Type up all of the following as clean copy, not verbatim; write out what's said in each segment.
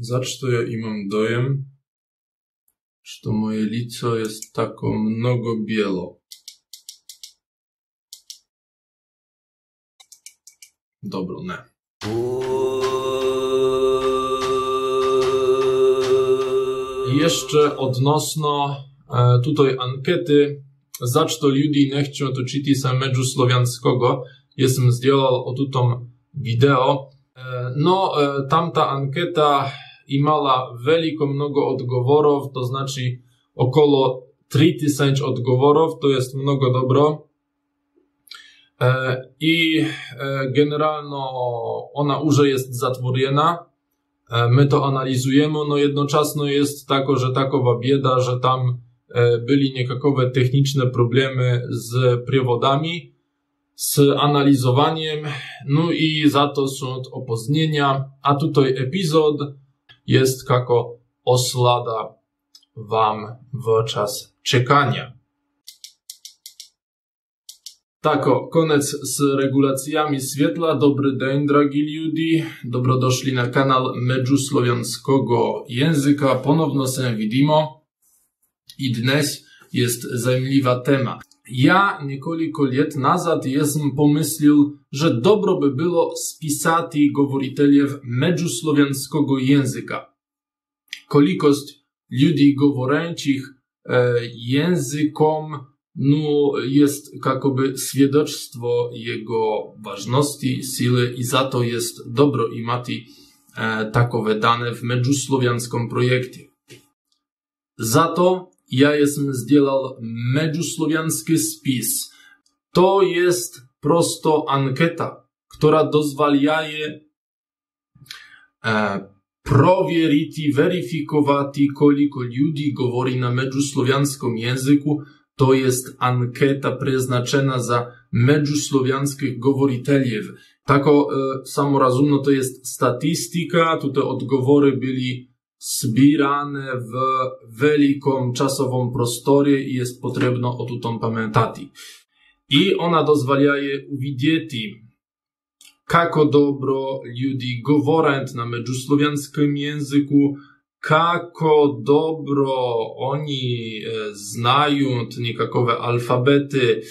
Zacz ja imam dojem, što moje lico jest tako mnogo bijelo. Dobro, ne. Jeszcze odnosno tutaj ankety, zacz ljudi ne chcą to čiti sa međuslovijanskogo, jesam zdjelal o tutom video. No, tamta anketa imala veliko mnogo odgovorov, to znači okolo 3000 odgovorov, to jest mnogo dobro. I generalno ona уже jest zatvorena. My to analizujemy, no jednoczasno jest tako, że takowa bieda, że tam byli niekakowe techniczne problemy z przewodami, z analizowaniem, no i za to są opóźnienia, a tutaj epizod jest jako oslada wam w czas czekania. Tako, konec z regulacjami świetla. Dobry dzień, dragi ljudi. Dobrodošli na kanał međuslovijanskogo języka. Ponowno się widzimo. I dnes jest zajmljiwa tema. Ja niekoliko lat nazad jesam pomyslil, że dobro by było spisati govoriteljev međuslovijanskogo języka. Kolikost ljudi govorećih językom no, jest jakoby świadectwo jego ważności, siły i za to jest dobro imati takowe dane w međuslovijanskom projekcie. Za to ja jesam zdjelal međuslovijanski spis. To jest prosto anketa, która dozwaljaje provjeriti, verifikovati koliko ljudi govori na međuslovijanskom jeziku. To jest anketa przeznaczona za međuslovijanskich govoriteljev. Tako samorazumno to jest statystyka, tutaj odgovory byli zbierane w velikom czasowym prostorie i jest potrzebno o tutom pamiętati. I ona dozwaljaje uwidzieti, kako dobro ljudi govorent na međuslovijanskim języku, kako dobro oni znają nekakowe alfabety,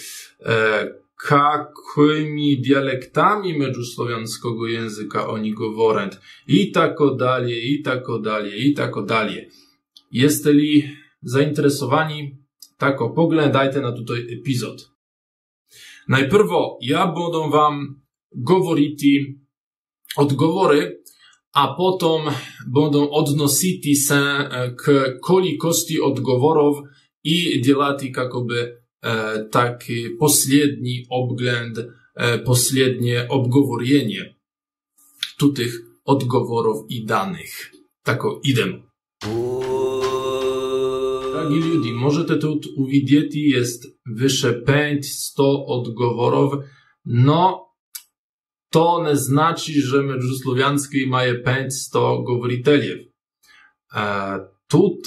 kakimi dialektami međuslovijanskog języka oni govorent i tako dalje, i tako dalje, i tako dalje. Jeste li zainteresowani? Tako, pogledajte na tutaj epizod. Najpierwo ja będę wam govoriti odgovory, a potom będą odnositi się k kolikosti odgovorov i dzielati jakoby taki posljedni obględ, posljednie obgovorienie tutych odgovorov i danych. Tako, idemo. Dragi ljudi, możete tu uwidzieć, jest wyższe 500 odgovorov, no to nie znaczy, że međuslovijanski maje 500 govoriteljev. Тут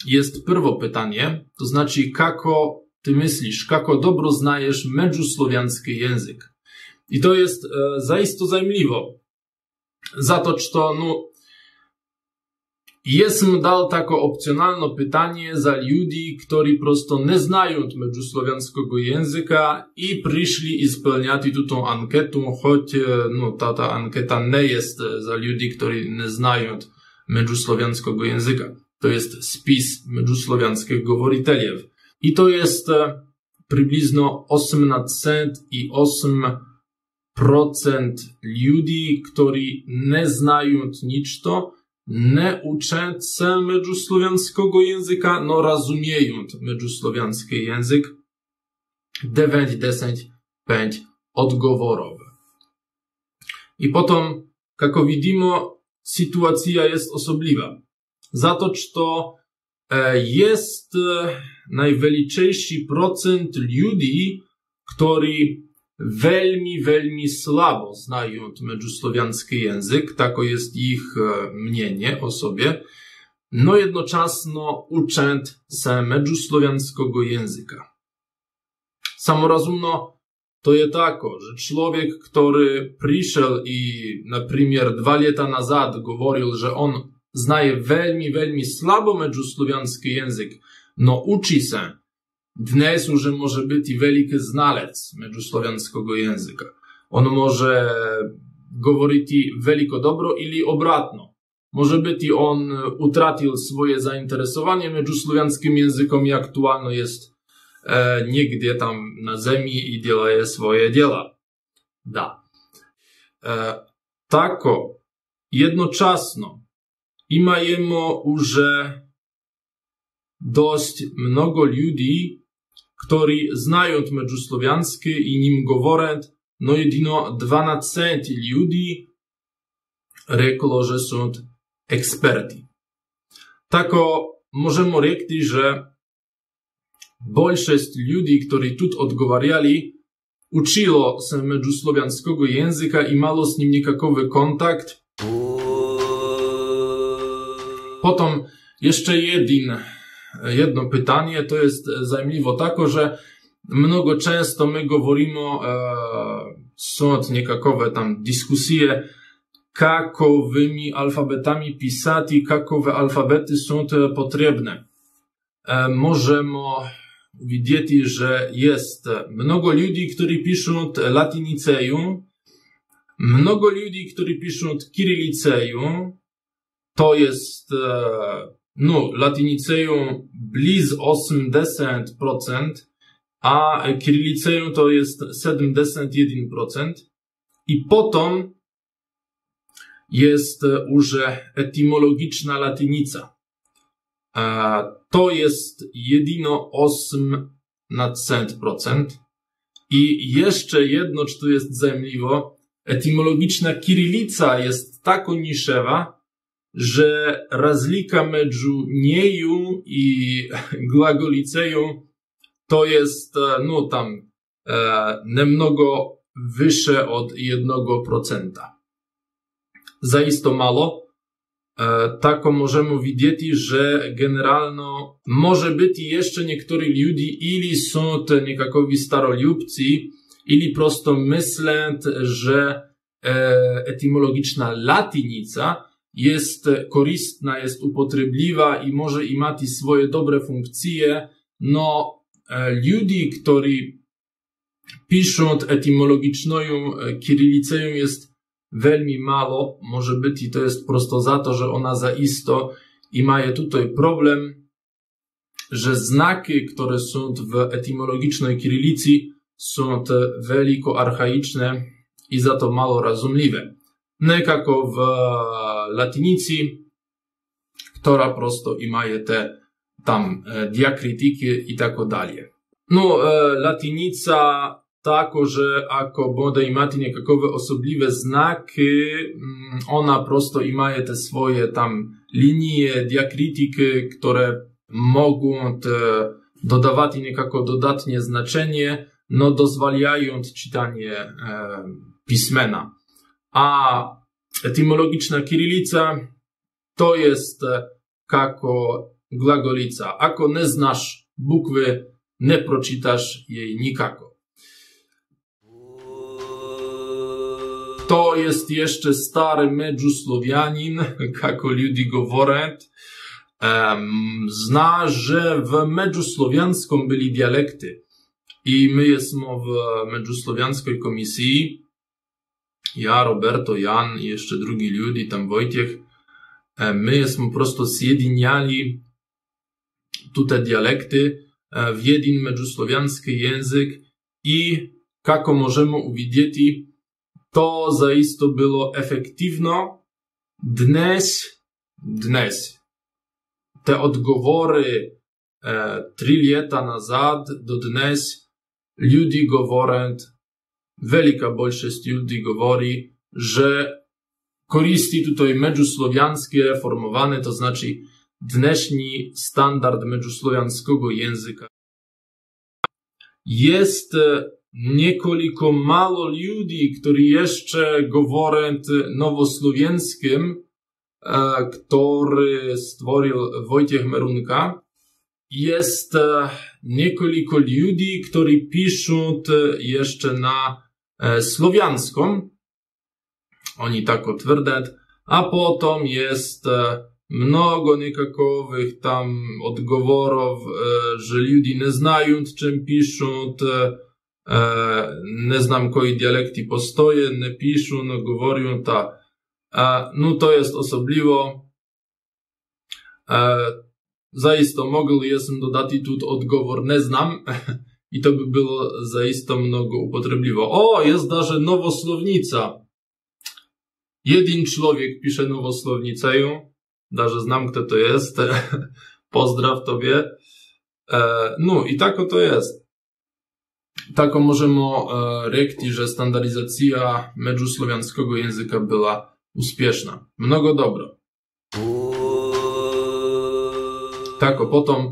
jest prvo pytanie, to znaczy, kako ty myślisz, kako dobro znajesz međuslovijanski język. I to jest zaiste zajmljivo. Zato što, no, jesam dal tako opcjonalno pytanie za ljudi, którzy prosto nie znają međuslovijanskog języka i przyszli ispełniati tutą anketu, choć no, ta anketa nie jest za ludzi, którzy nie znają međuslovijanskog języka. To jest spis međuslovijanskich govoriteljev. I to jest przybliżno 18,8% ludzi, którzy nie znają niczto, nie ucząc się međuslovijanskog języka, no rozumieją međuslovijanski język. 9-10-5 odgovorov. I potom, kako vidimo, sytuacja jest osobliwa. Zato što jest największszy procent ludzi, którzy veľmi słabo znają međuslovijanski język, tako jest ich mnienie o sobie, no jednoczasno ucząc się međuslovijanskog języka. Samorazumno to je tako, że człowiek, który przyszedł i na przykład 2 lata nazad mówił, że on znaje veľmi słabo međusłowiański język, no uczy się, dnes już może być i wielki znalec međusłowiańskiego języka. On może говорить veliko dobro ili obratno. Może być i on utracił swoje zainteresowanie međusłowiańskim językom i aktualnie jest nigdzie tam na ziemi i dzieje swoje dzieła. Da. Tako, jednoczasno imajemy już dość mnogo ludzi, którzy znają međusłowiański i nim mówią, no jedino 12 ludzi reklo, że są eksperti. Tako możemy rzekli, że większość ludzi, którzy tu odgovarjali, uczyło się međusłowiańskiego języka i mało z nim nikakowy kontakt. Potem jeszcze jedno pytanie, to jest zajmliwo tako, że mnogo często my mówimy, są nikakowe tam dyskusje, kakowymi alfabetami pisać i kakowe alfabety są potrzebne. Możemy widzieć, że jest mnogo ludzi, którzy piszą latyniceją, mnogo ludzi, którzy piszą kiryliceją, to jest latyniceją bliz 80%, a kiryliceją to jest 71%. I potem jest już etymologiczna latynica. To jest jedino 8%. I jeszcze jedno, co jest zajmliwo, etymologiczna kirylica jest tak niszewa, że razlika między nieju i glagoliceją to jest, nemnogo wyższe od 1%. Zaisto mało. Tako możemy widzieć, że generalno może być jeszcze niektórzy ludzie, ili są to niekakowi starolubcy, ili prosto myślą, że etymologiczna latynica jest korzystna, jest upotrebliwa i może i mać swoje dobre funkcje, no ludzi, którzy piszą etymologiczną kirylicę jest veľmi mało, może być i to jest prosto za to, że ona zaisto i ma tutaj problem, że znaki, które są w etymologicznej kirylicy są veliko archaiczne i za to mało rozumieliwe. Nie jako w latynicy, która prosto i ma te tam diakrytyki i tak dalej. Latynica tako, że ako bude imati nekakove osobliwe znaki, ona prosto ima te swoje tam linije, diakrytyki, które mogą dodawać nekako dodatnie znaczenie, no dozwalając czytanie pismena. A etymologiczna kirylica to jest kako glagolica. Ako nie znasz bukwy, nie proczytasz jej nikako. To jest jeszcze stary međusłowianin, kako ljudi govorent. Zna, że w međusłowianskom byli dialekty. I my jesteśmy w međusłowianskiej komisji. Ja, Roberto, Jan i jeszcze drugi ljudi, tam Wojciech. My jesteśmy prosto zjediniali te dialekty w jeden međusłowianski język i kako możemy uwidzieć, to zaisto było efektywno. Dnes te odgovory 3 lata nazad do dnes ljudi govorent, velika большость ljudi govori, że koristi tutaj međusłowianskie formowane, to znaczy dnešní standard međusłowianskiego języka. Jest niekoliko mało ludzi, którzy jeszcze govorent nowosłowiańskim, który stworzył Wojciech Merunka. jest niekoliko ludzi, którzy piszą jeszcze na słowianską. Oni tak twierdzą. A potem jest mnogo nekakowych tam odgovorów, że ludzie nie znają, czym piszą, nie znam koji dialekti postoje, nie piszą, no mówią ta. No to jest osobliwo. Zaiste mogli jestem dodać tu odgovor nie znam i to by było zaiste mnogo upotrebliwo. O, jest даже nowosłownica. Jeden człowiek pisze nowosłownicę, даже znam kto to jest. Pozdraw tobie. No i tako to jest. Tako możemy rekti, że standaryzacja međusłowiańskiego języka była uspieszna. Mnogo dobro. Tako, potem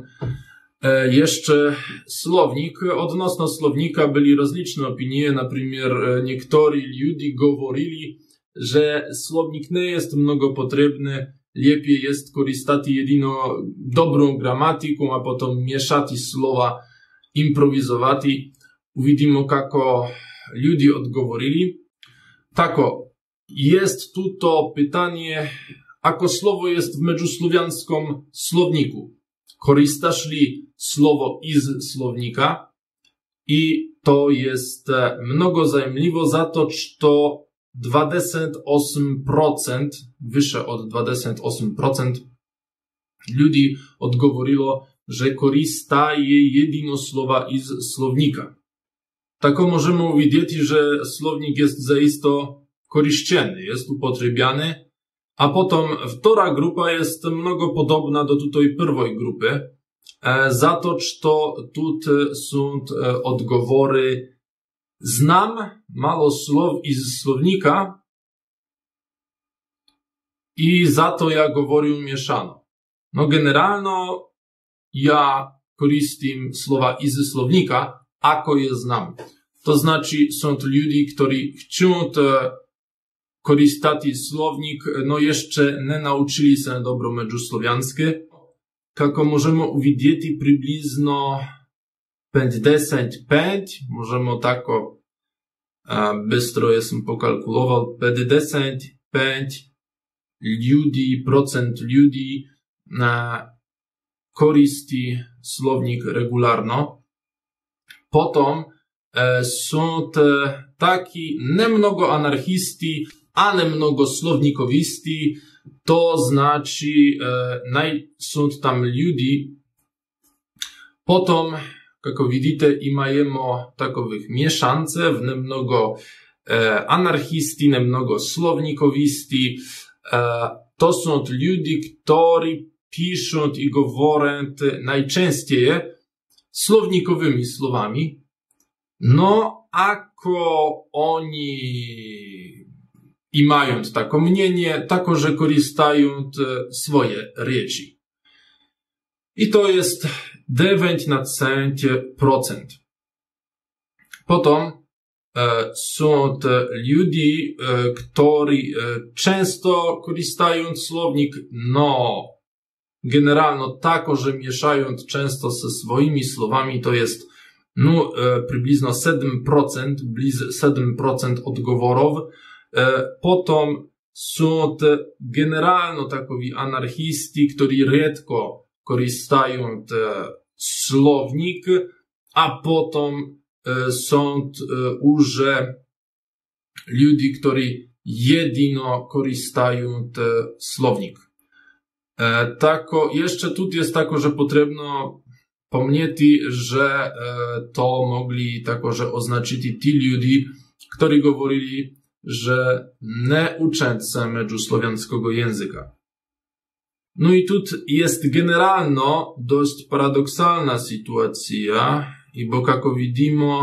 jeszcze słownik. Odnośnie słownika byli rozliczne opinie. Na przykład niektórzy ludzie mówili, że słownik nie jest mnogo potrzebny. Lepiej jest korzystać jedynie dobrą gramatyką, a potem mieszać słowa, improwizować. Uwidzimy, jak ludzie odgovorili. Tako, jest tu to pytanie, ako słowo jest w međusłowianskom słowniku. Korzystasz li słowo iz słownika? I to jest mnogo zajemliwo za to, że 28%, wyższe od 28% ludzi odgovorilo, że korzystaje jedynie słowa iz słownika. Tako możemy widzieć, że słownik jest zaiste korzystny, jest upotrebiany, a potem wtora grupa jest mnogo podobna do tutaj pierwszej grupy, za to, że tu są odgovory znam mało słów iz słownika i za to ja mówię mieszano. No generalno ja korzystam słowa iz słownika, ako je znam. To znaczy, są to ludzie, którzy chcą korzystać z słownik, no jeszcze nie nauczyli się dobro međusłowianskie. Jak możemy uwidzieć, przybliżno 55, możemy tako bystro jestem pokalkulował, 55 procent ludzi korzysta słownik regularno. Potem są taki nemnogo anarchisti, a nemnogo słownikowisti, to znaczy są tam ludzi. Potem, jak widzicie, mamy takowych mieszancew, nemnogo anarchisti, nemnogo słownikowisti. To są ludzie, którzy piszą i mówią najczęściej słownikowymi słowami. No, ako oni i mają takie mnienie, tako, że korzystają swoje rzeczy. I to jest 9%. Potem są ludzie, którzy często korzystają słownik, no generalnie tako, że mieszają często ze swoimi słowami, to jest no, przybliżno 7%, bliz 7% odgovorów. Potem są generalnie takowi anarchisti, którzy rzadko korzystają słownik, a potem są już ludzie, którzy jedynie korzystają słownik. Tako, jeszcze tu jest tako, że potrzebno pomnieć, że to mogli tako, że oznaczyć ci ludzie, którzy mówili, że nie uczą się međusłowiańskiego języka. No i tu jest generalno dość paradoksalna sytuacja, i bo jak widzimy,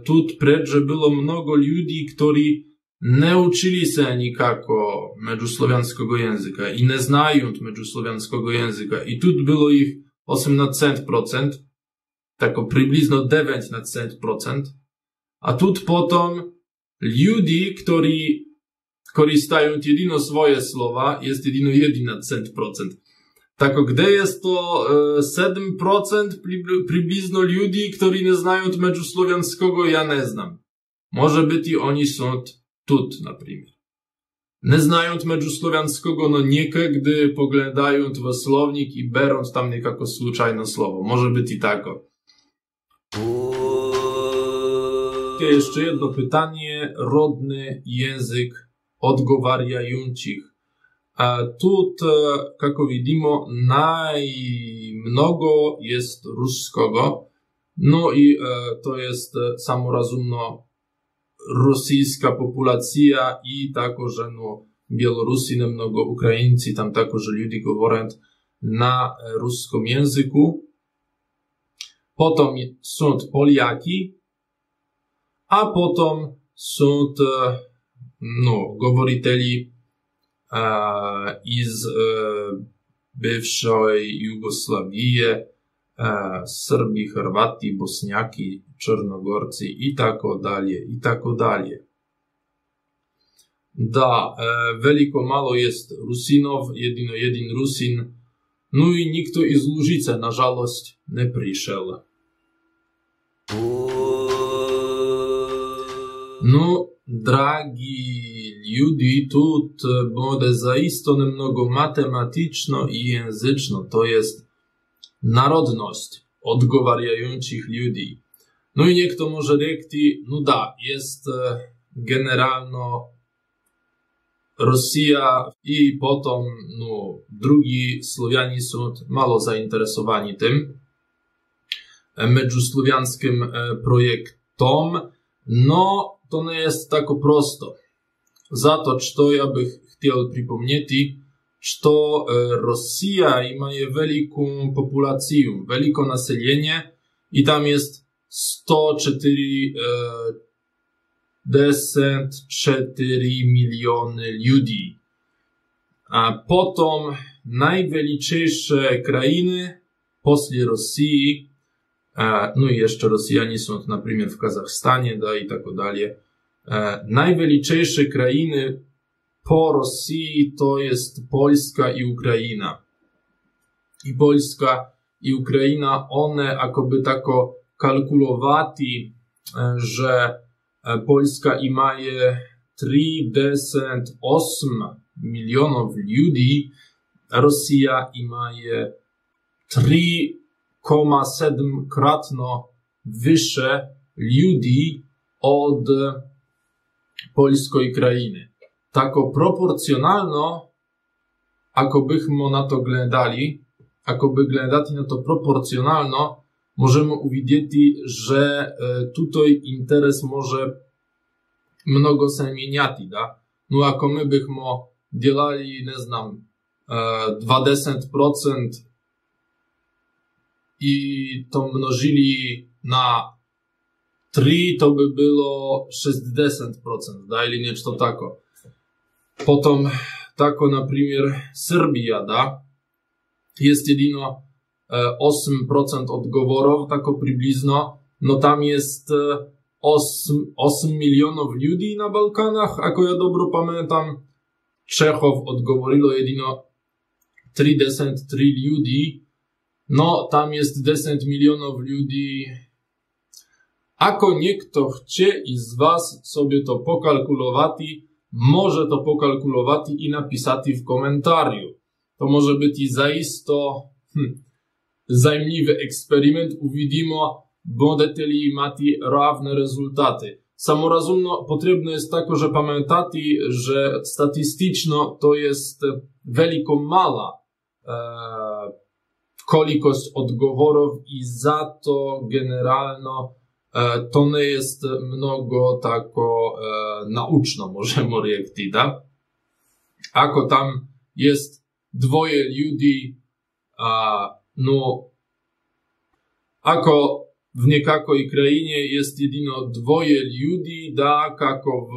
tu predże było mnogo ludzi, którzy nie uczyli się nikako međusłowiańskiego języka i nie znają međusłowiańskiego języka. I tu było ich 18%, tako przybliżno 9%, a tu potem ludzi, którzy korzystają jedynie swoje słowa, jest jedynie 11%. Tako, gde jest to 7% približno ljudi, ktorí ne znajú međuslovianskого, ja ne znam. Može biti oni są tut, na primjer. Ne znajú međuslovianskого, no niekedy pogledajú v slovník i berą tam nekako slučajno slovo. Może być i tako. Jeszcze jedno pytanie. Rodny język odgovariajućih. Tut, kako vidimo, najmnogo jest ruskiego. No i to jest samorazumno rosyjska populacja i takože no, Bielorusine, mnogo Ukrajinci, tam takože ljudi govorent na ruskom języku. Potom są Poliaki, a potom są no, govoritelji iz bivšej Jugoslavije, Srbi, Hrvati, Bosnjaki, Črnogorci i tako dalje, i tako dalje. Da, veliko malo jest Rusinov, jedino jedin Rusin, no i nikto iz Lužice, nažalost, ne prišel. No, dragi ljudi, tut bude zaisto nemnogo matematično i języczno, to jest narodność odgovariajućih ljudi. No i niekto może rekti, no da, jest generalno Rosja i potom no, drugi Słowiani są malo zainteresowani tym međuslovianskim projektom, no to nie jest tako prosto. Zato što ja bih htjel pripomnieti, što Rosja ima je veliku populaciju, veliko naseljenje i tam jest 144 miliony ljudi. A potom najveličejsze krajiny poslije Rosji, no i jeszcze Rosjani są na przykład w Kazachstanie, da i tako dalje. Najveličejsze krajiny po Rosji to jest Polska i Ukraina. I Polska i Ukraina, one akoby tako kalkulowati, że Polska ima je 38 milionów ludzi, Rosja ima je 3,7 kratno više ljudi od polskoj krajiny. Tako proporcjonalno, ako bychmo na to gledali, ako by gledati na to proporcjonalno, możemy uwidzieć, że tutaj interes może mnogo se mieniati, da? No ako my bychmo dzielali, nie znam, 20% i to množili na 3, to by było 60%, da? Ili nešto tako. Potom, tako, na primjer, Srbija, da? Jest jedino 8% odgovorov, tako približno, no tam jest 8 milionów ludzi na Balkanach, ako ja dobro pamiętam. Čechov odgovorilo jedino 33 ljudi, no tam jest 10 milionów ludzi. Ako niekto chce iz was sobie to pokalkulowati, może to pokalkulowati i napisati w komentarzu. To może być i zaisto zajmliwy eksperyment. Uvidimo, budete li imati ravne rezultaty. Samorazumno potrzebne jest tako, że pamiętati, że statystyczno to jest veliko mala kolikość odgovorov i zato generalno to nie jest mnogo tako naučno, możemy rekti, da? Ako tam jest dwoje ljudi, no, ako w niekakoj krainie jest jedino dwoje ljudi, da, kako w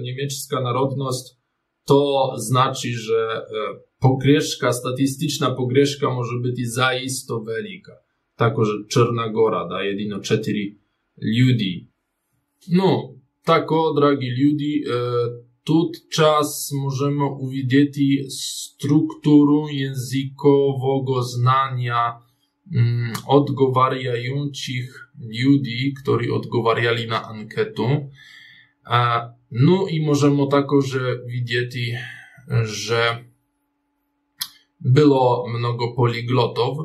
niemiecka narodność, to znaczy, że pogreška, statystyczna pogreška może być i zaisto velika. Tako, że Czarna Gora da jedino 4 ljudi. No, tako, dragi ljudi, Tutczas możemy uwidzieć strukturę językowego znania odgowarjających ludzi, którzy odgowarjali na anketę. No i możemy także widzieć, że było mnogo poliglotów,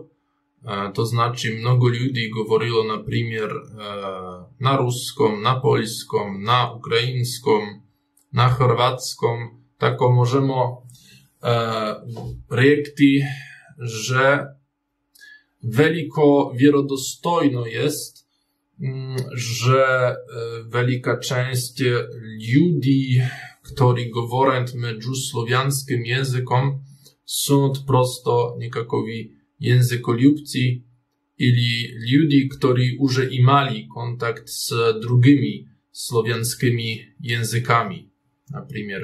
to znaczy mnogo ludzi mówiło na przykład na ruską, na polską, na ukraińską, na chorwacką. Tak możemy rzekć, że wielko wierodostojno jest, że wielka część ludzi, którzy mówią międzysłowiańskim językiem, są prosto nikakowi językolubcy, ili ludzi, którzy już mieli kontakt z drugimi słowiańskimi językami, na przykład.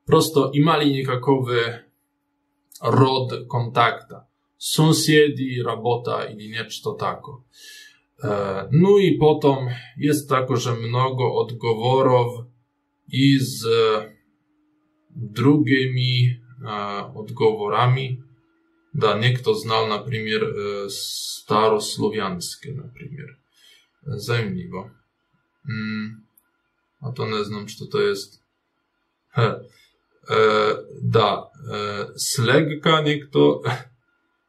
Prosto mieli nikakowy rod kontakta. Sąsiedzi, robota ili niečto tako. No i potom jest także mnogo odgovorov i z drugimi odgovorami. Da, niekto znal, na przykład, starosłowiańskie, na przykład. Zajemliwo. A to nie znam, czy to jest. Slegka niekto.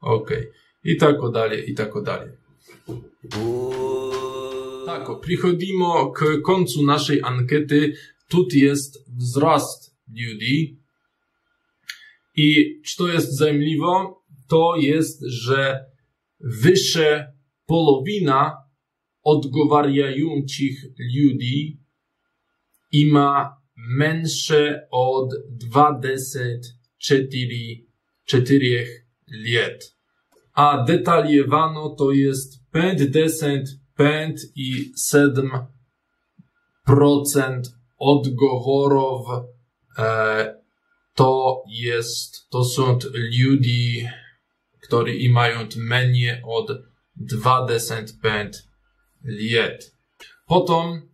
Okej. I tak dalej, i tak dalej. Tak, przychodzimy k końcu naszej ankiety. Tu jest wzrost ludzi. I co jest zajemliwe, to jest, że wyższe połowina odgowarjających ludzi ma mniejsze od 24 lat. A detaliowano to jest 55,7% odgovorów. To są ludzie, którzy mają mniej od 25 lat. Potem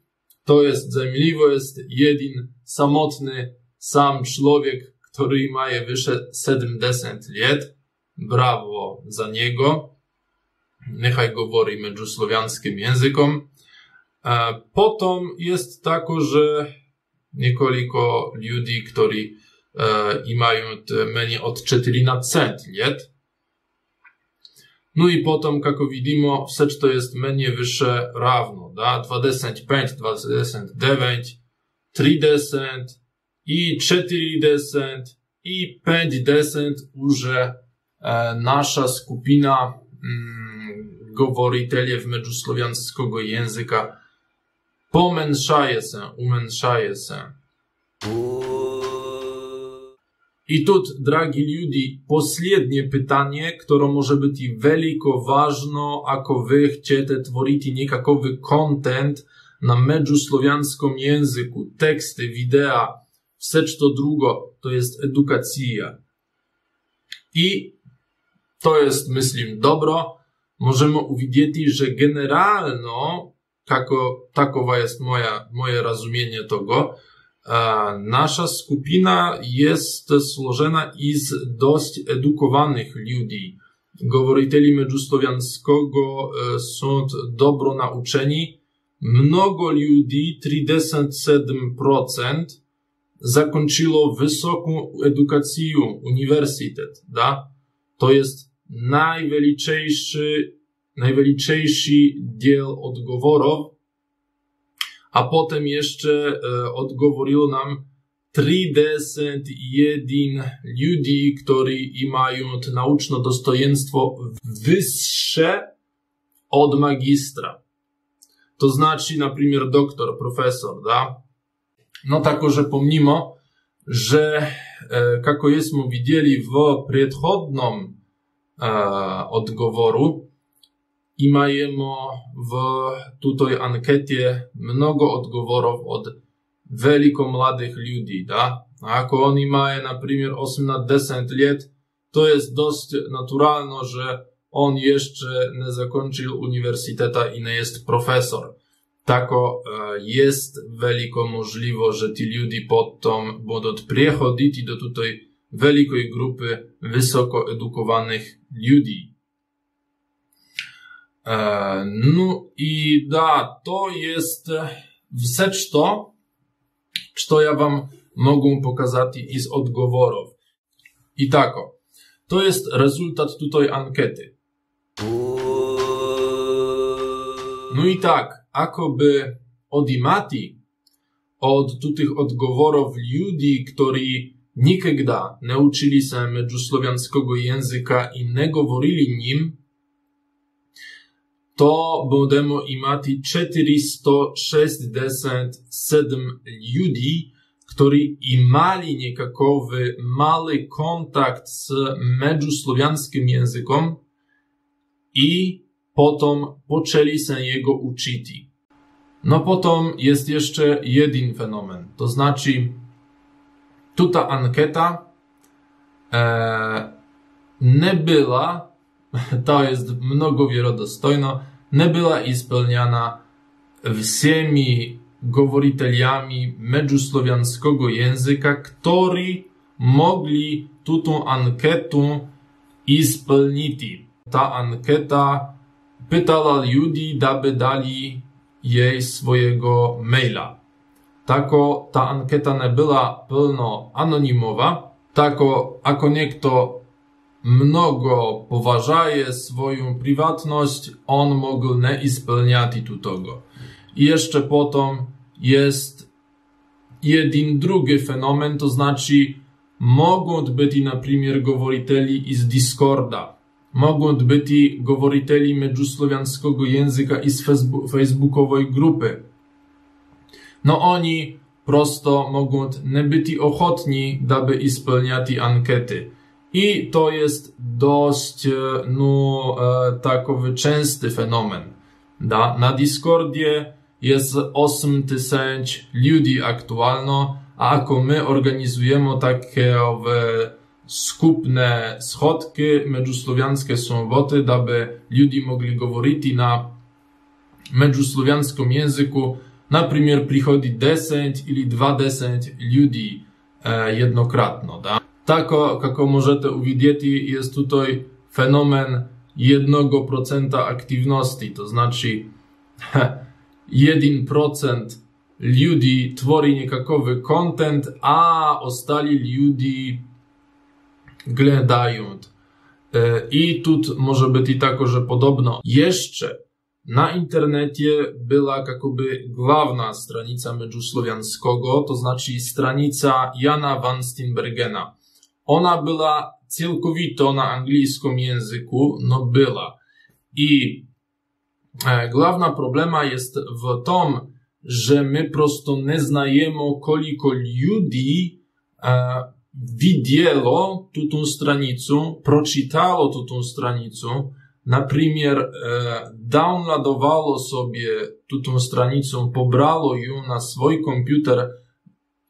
to jest zajemliwe, jest jeden samotny sam człowiek, który ma wyższe 70 lat. Brawo za niego. Niechaj mówi międzysłowiańskim językiem. Potem jest także niekoliko ludzi, którzy mają mniej od 14 lat. No i potem, jak widzimy, wszystko to jest mniej wyższe równo. 25, 29, 30 i 40 i 50 już nasza skupina говорителей międzysłowiańskiego języka umniejsza się. I tu, dragi ludzie, последnie pytanie, które może być wielko ważne, ako wy chcecie tworzyć niekakowy content na międzysłowiańskim języku, teksty, wideo, wszystko drugo, to jest edukacja. I to jest, myślę, dobro. Możemy uwidzieć, że generalno, takowa jest moje rozumienie tego, nasza skupina jest złożona z dość edukowanych ludzi. Говорители międzysłowiańskiego są dobro nauczeni. Mnogo ludzi, 37%, zakończyło wysoką edukację, uniwersytet. Da? To jest największý dziel odgovorov. A potem jeszcze odgovoriło nam 31 ludzi, którzy mają nauczne dostojeństwo wyższe od magistra. To znaczy, na przykład, doktor, profesor, da? No tako, że pomimo, że, jak jesteśmy widzieli w przedchodnym odgovoru, i majemy w tutaj ankiecie mnogo odgovorów od wielko młodych ludzi, da? A ako oni mają, na przykład, 18 lat, to jest dość naturalne, że on jeszcze nie zakończył uniwersytetu i nie jest profesor. tako jest veliko możliwe, że ci ludzie potem będą przechodzić do tutaj wielkiej grupy wysoko edukowanych ludzi. No i da, to jest wszystko, co ja wam mogę pokazać z odgoworów. I tako, to jest rezultat tutaj ankety. No i tak, akoby odimati od tych odgoworów ludzi, którzy nigdy nie uczyli się medzusłowiańskiego języka i nie mówili nim, to będziemy imati 467 ludzi, którzy imali niekakawy mały kontakt z medzusłowiańskim językiem i potem poczęli się jego uczyć. No potem jest jeszcze jeden fenomen, to znaczy tuta ankieta nie była, to jest mnogo wierodostojno, nie była spełniana wszystkimi govoriteljami medzusłowiańskiego języka, którzy mogli tutą anketę spełnić. Ta ankieta pytała ludzi, aby dali jej swojego maila. Tako ta anketa nie była pełno anonimowa, tako ako niekto mnogo poważaje swoją prywatność, on mógł nie spełniać tego. I jeszcze potem jest jeden drugi fenomen, to znaczy mogą być na przykład govoriteli z Discorda, mogą być govoriteli medzusłowiańskiego języka i z facebookowej grupy. No oni prosto mogą nie być ochotni, aby spełniać ankiety. I to jest dość takowy częsty fenomen. Na Discordzie jest 8000 ludzi aktualno, a ako my organizujemy takie skupne schodki medzusłowiańskie soboty, aby ludzie mogli mówić na medzusłowiańskim języku. Na przykład przychodzi 10 ili 20 ludzi jednokratno. Tako, kako możecie uwidzieć, jest tutaj fenomen 1% aktywności, to znaczy 1% ludzi tworzy niekakawy content, a ostali ludzie oglądają. I tu może być i tako, że podobno jeszcze na internecie była jakoby główna stranica medzusłowiańskiego, to znaczy stranica Jana van Steenbergena. Ona była całkowito na angielskim języku, no była. I główna problema jest w tym, że my prosto nie znajemy, koliko ludzi widziało tutą stranicę, proczytało tutą stranicę, na przykład downloadowało sobie tutą stranicę, pobrało ją na swój komputer,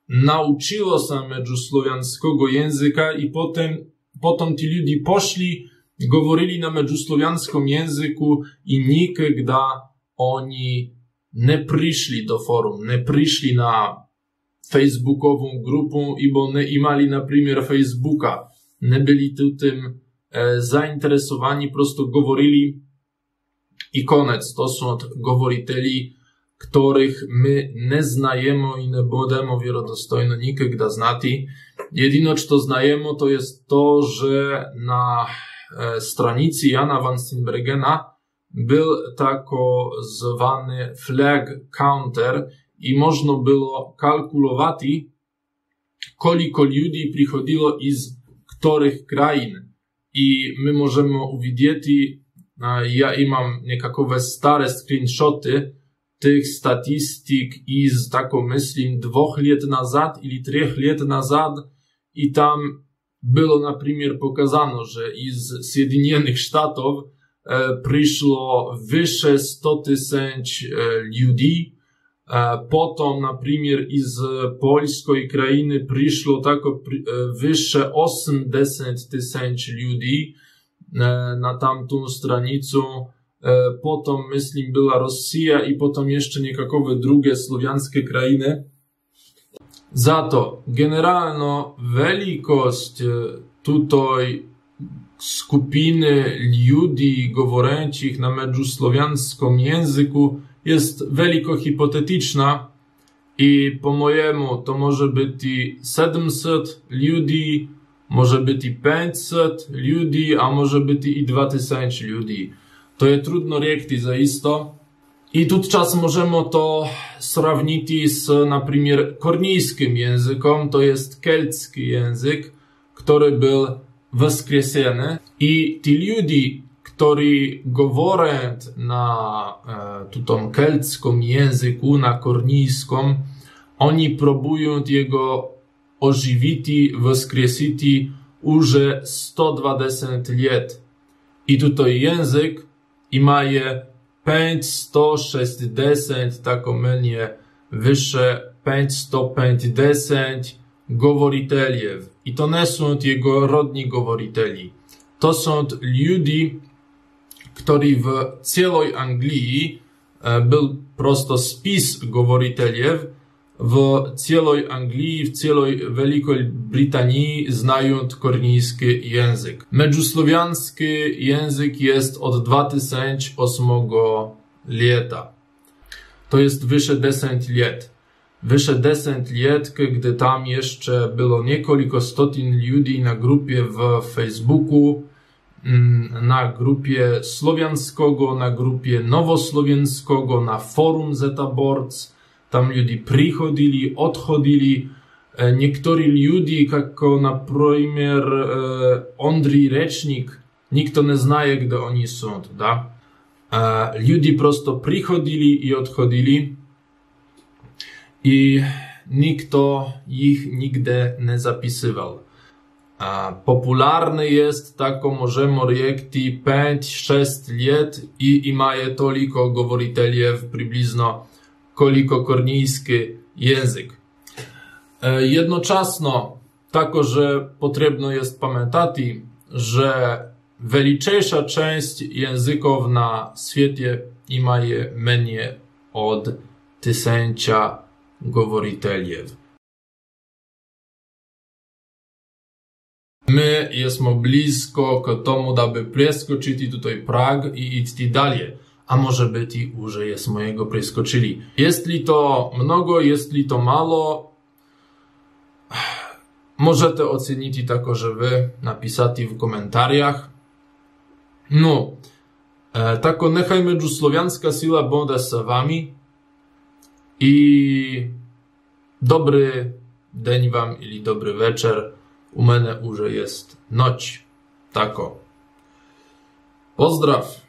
nauczyło się medzusłowiańskiego języka i potem ci ludzie poszli, mówili na medzusłowiańskim języku i nigdy oni nie przyszli do forum, nie przyszli na facebookową grupę, bo nie imali na przykład Facebooka, nie byli tym zainteresowani, prosto mówili i koniec. To są govoriteli, których my nie znajemy i nie będziemy wierodostojno nigdy znać. Jedyne, co znajemy, to jest to, że na stronicy Jana van Steenbergena był tako zwany flag counter i można było kalkulować, koliko ludzi przychodziło z których krain. I my możemy uwidzieć, ja mam niekakawe stare screenshoty tych statystyk z taką myślą 2 lat nazad ili 3 lat nazad i tam było na przykład pokazano, że z Zjednoczonych Stanów przyszło wyższe 100 000 ludzi, potem na przykład z polskiej krainy przyszło tako wyższe 80 000 ludzi na tamtą stranicę. potom, myslím, była Rosja i potom jeszcze niekakove drugie słowianskie krainy. Zato, generalno, velikost tutaj skupiny ludzi govorećih na međuslovianskom języku jest veliko hipotetyczna i po mojemu to może biti 700 ljudi, może biti 500 ljudi, a może biti i 2000 ljudi. To je trudno rekti zaisto. I tu czas możemy to sравнiti z, na przykład, kornijskim językiem, to jest keltski język, który był wskrzeszony. I ci ludzie, którzy mówią na tym keltskim języku, na kornijskim, oni próbują jego ożywić, wskrzesić już 120 lat. I tutaj język ma 560, tak omylnie wyższe 550 govoriteljev. I to nie są jego rodni govoriteli. To są ludzie, którzy w całej Anglii był prosto spis govoriteljev. W całej Anglii, w całej Wielkiej Brytanii znają kornijski język. Međuslovianski język jest od 2008 lata. To jest wyższe 10 lat. Wyższe 10 lat, gdy tam jeszcze było niekoliko stotin ludzi na grupie w Facebooku, na grupie słowiańskiego, na grupie nowosłowiańskiego, na forum Zetaborc. Tam ludzie przychodzili, odchodzili. Niektórzy ludzie, jak na przykład Andrzej Recznik, nikt nie zna, gdzie oni są, da? Ludzie prosto przychodzili i odchodzili i nikt ich nigdy nie zapisywał. Popularny jest, tak możemy rzekć, 5-6 lat i maje toliko govoriteljev przybliżno koliko kornijski język. Jednoczasno, że potrzebno jest pamiętać, że największa część języków na świecie ma mniej od 1000 govoriteljev. My jesteśmy blisko k tomu, aby przeskoczyć tutaj prag i iść dalej. A może być już jesteśmy jego przeskoczyli. Jeśli to mnogo, jeśli to mało, możecie ocenić tako, że wy napisati w komentarzach. No, tako nechaj međuslovianska sila bude z wami i dobry dzień wam ili dobry wieczór. U mnie już jest noc. Tako. Pozdraw!